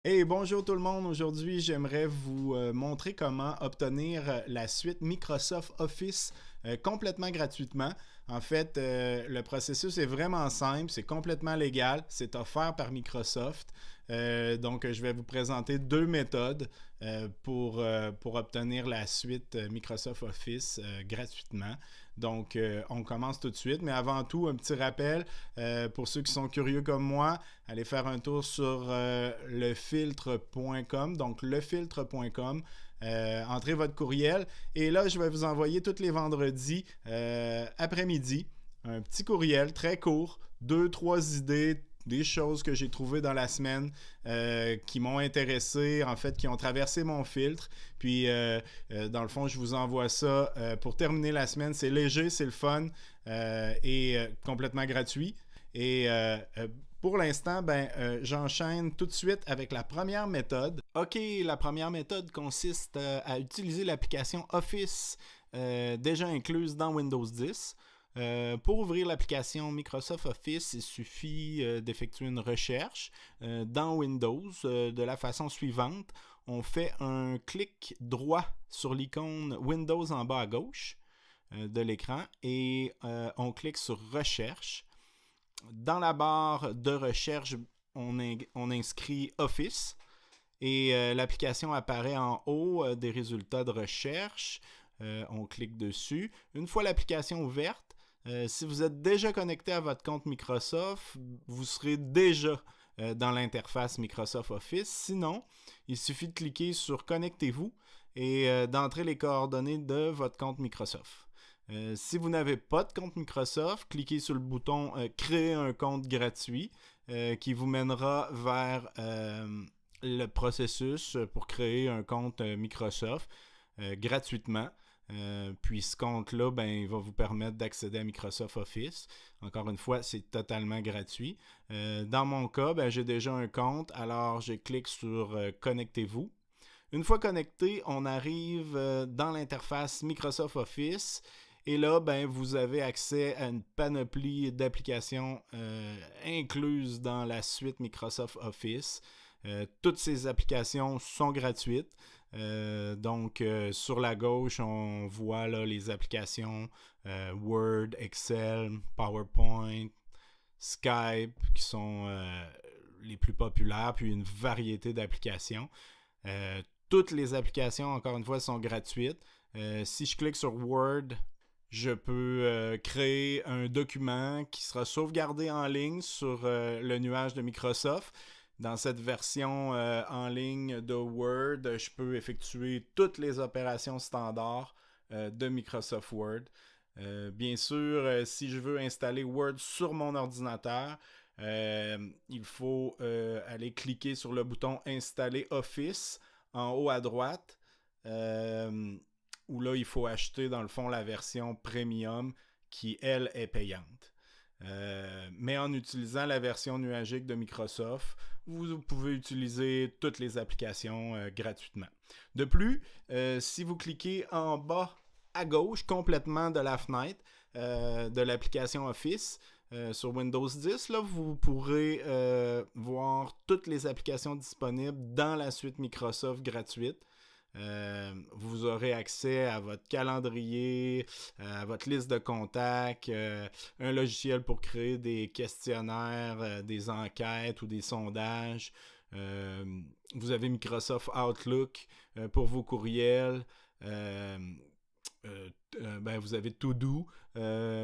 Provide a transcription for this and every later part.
Hey, bonjour tout le monde. Aujourd'hui, j'aimerais vous montrer comment obtenir la suite Microsoft Office complètement gratuitement. En fait, le processus est vraiment simple, c'est complètement légal, c'est offert par Microsoft. Donc, je vais vous présenter deux méthodes pour obtenir la suite Microsoft Office gratuitement. Donc, on commence tout de suite, mais avant tout, un petit rappel pour ceux qui sont curieux comme moi, allez faire un tour sur lefiltre.com, donc lefiltre.com. Entrez votre courriel et là, je vais vous envoyer tous les vendredis après-midi un petit courriel très court, deux, trois idées, des choses que j'ai trouvées dans la semaine qui m'ont intéressé, en fait, qui ont traversé mon filtre. Puis, dans le fond, je vous envoie ça pour terminer la semaine. C'est léger, c'est le fun et complètement gratuit. Et pour l'instant, j'enchaîne tout de suite avec la première méthode. OK, la première méthode consiste à utiliser l'application Office déjà incluse dans Windows 10. Pour ouvrir l'application Microsoft Office, il suffit d'effectuer une recherche dans Windows de la façon suivante. On fait un clic droit sur l'icône Windows en bas à gauche de l'écran et on clique sur Recherche. Dans la barre de recherche, on inscrit Office et l'application apparaît en haut des résultats de recherche. On clique dessus. Une fois l'application ouverte, si vous êtes déjà connecté à votre compte Microsoft, vous serez déjà dans l'interface Microsoft Office. Sinon, il suffit de cliquer sur Connectez-vous et d'entrer les coordonnées de votre compte Microsoft. Si vous n'avez pas de compte Microsoft, cliquez sur le bouton Créer un compte gratuit qui vous mènera vers le processus pour créer un compte Microsoft gratuitement. Puis ce compte-là, il va vous permettre d'accéder à Microsoft Office. Encore une fois, c'est totalement gratuit. Dans mon cas, j'ai déjà un compte, alors je clique sur Connectez-vous. Une fois connecté, on arrive dans l'interface Microsoft Office. Et là, vous avez accès à une panoplie d'applications incluses dans la suite Microsoft Office. Toutes ces applications sont gratuites. Sur la gauche, on voit là, les applications Word, Excel, PowerPoint, Skype, qui sont les plus populaires, puis une variété d'applications. Toutes les applications, encore une fois, sont gratuites. Si je clique sur Word, je peux créer un document qui sera sauvegardé en ligne sur le nuage de Microsoft. Dans cette version en ligne de Word, je peux effectuer toutes les opérations standards de Microsoft Word. Bien sûr, si je veux installer Word sur mon ordinateur, il faut aller cliquer sur le bouton Installer Office en haut à droite. Où là, il faut acheter dans le fond la version premium qui, elle, est payante. Mais en utilisant la version nuagique de Microsoft, vous pouvez utiliser toutes les applications gratuitement. De plus, si vous cliquez en bas à gauche complètement de la fenêtre de l'application Office sur Windows 10, là, vous pourrez voir toutes les applications disponibles dans la suite Microsoft gratuite. Vous aurez accès à votre calendrier, à votre liste de contacts, un logiciel pour créer des questionnaires, des enquêtes ou des sondages. Vous avez Microsoft Outlook pour vos courriels. Vous avez To-Do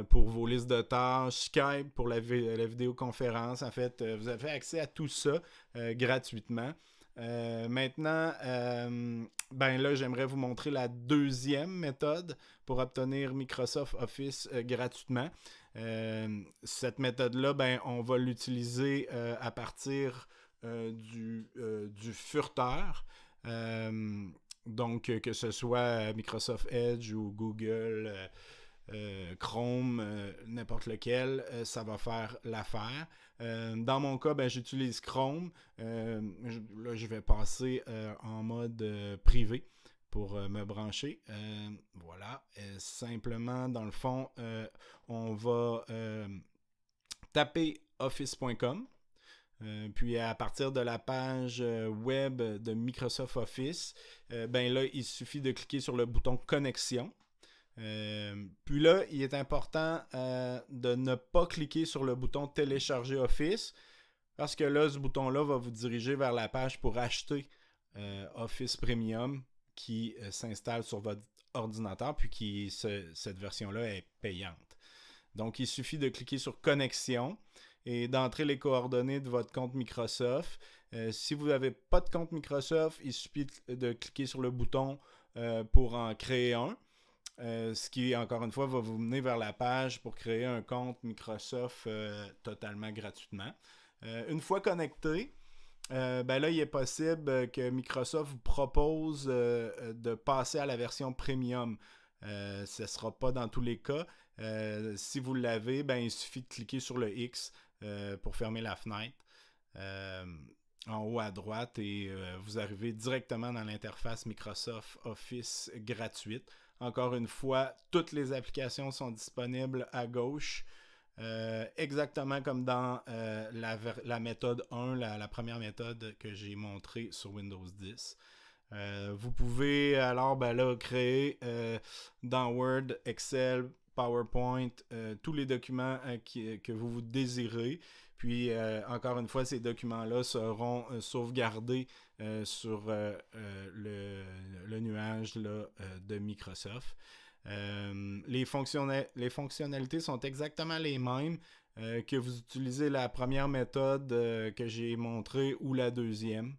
pour vos listes de tâches, Skype pour la vidéoconférence. En fait, vous avez accès à tout ça gratuitement. Maintenant, là, j'aimerais vous montrer la deuxième méthode pour obtenir Microsoft Office gratuitement. Cette méthode-là, on va l'utiliser à partir du furteur. Donc, que ce soit Microsoft Edge ou Google, Chrome, n'importe lequel, ça va faire l'affaire. Dans mon cas, j'utilise Chrome. Là, je vais passer en mode privé pour me brancher. Voilà. Simplement, dans le fond, on va taper office.com. Puis à partir de la page web de Microsoft Office, ben là, il suffit de cliquer sur le bouton Connexion. Puis là, il est important de ne pas cliquer sur le bouton Télécharger Office parce que là, ce bouton-là va vous diriger vers la page pour acheter Office Premium qui s'installe sur votre ordinateur puis cette version-là est payante. Donc, il suffit de cliquer sur Connexion et d'entrer les coordonnées de votre compte Microsoft. Si vous n'avez pas de compte Microsoft, il suffit de cliquer sur le bouton pour en créer un. Ce qui, encore une fois, va vous mener vers la page pour créer un compte Microsoft totalement gratuitement. Une fois connecté, ben là, il est possible que Microsoft vous propose de passer à la version Premium. Ce ne sera pas dans tous les cas. Si vous l'avez, ben, il suffit de cliquer sur le X pour fermer la fenêtre en haut à droite et vous arrivez directement dans l'interface Microsoft Office gratuite. Encore une fois, toutes les applications sont disponibles à gauche, exactement comme dans la méthode 1, la première méthode que j'ai montrée sur Windows 10. Vous pouvez alors ben là, créer dans Word, Excel, PowerPoint, tous les documents que vous désirez. Puis, encore une fois, ces documents-là seront sauvegardés sur le nuage là, de Microsoft. Les fonctionnalités sont exactement les mêmes que vous utilisez la première méthode que j'ai montrée ou la deuxième.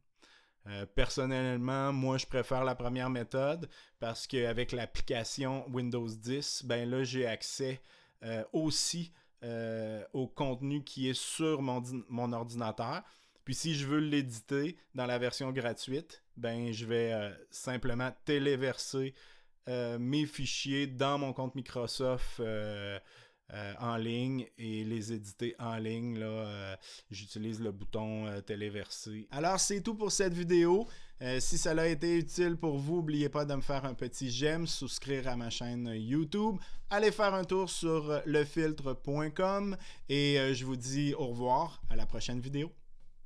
Personnellement, moi, je préfère la première méthode parce qu'avec l'application Windows 10, ben là, j'ai accès aussi au contenu qui est sur mon ordinateur. Puis si je veux l'éditer dans la version gratuite, ben je vais simplement téléverser mes fichiers dans mon compte Microsoft en ligne et les éditer en ligne. Là, j'utilise le bouton téléverser. Alors, c'est tout pour cette vidéo. Si ça a été utile pour vous, n'oubliez pas de me faire un petit j'aime, souscrire à ma chaîne YouTube, allez faire un tour sur lefiltre.com et je vous dis au revoir à la prochaine vidéo.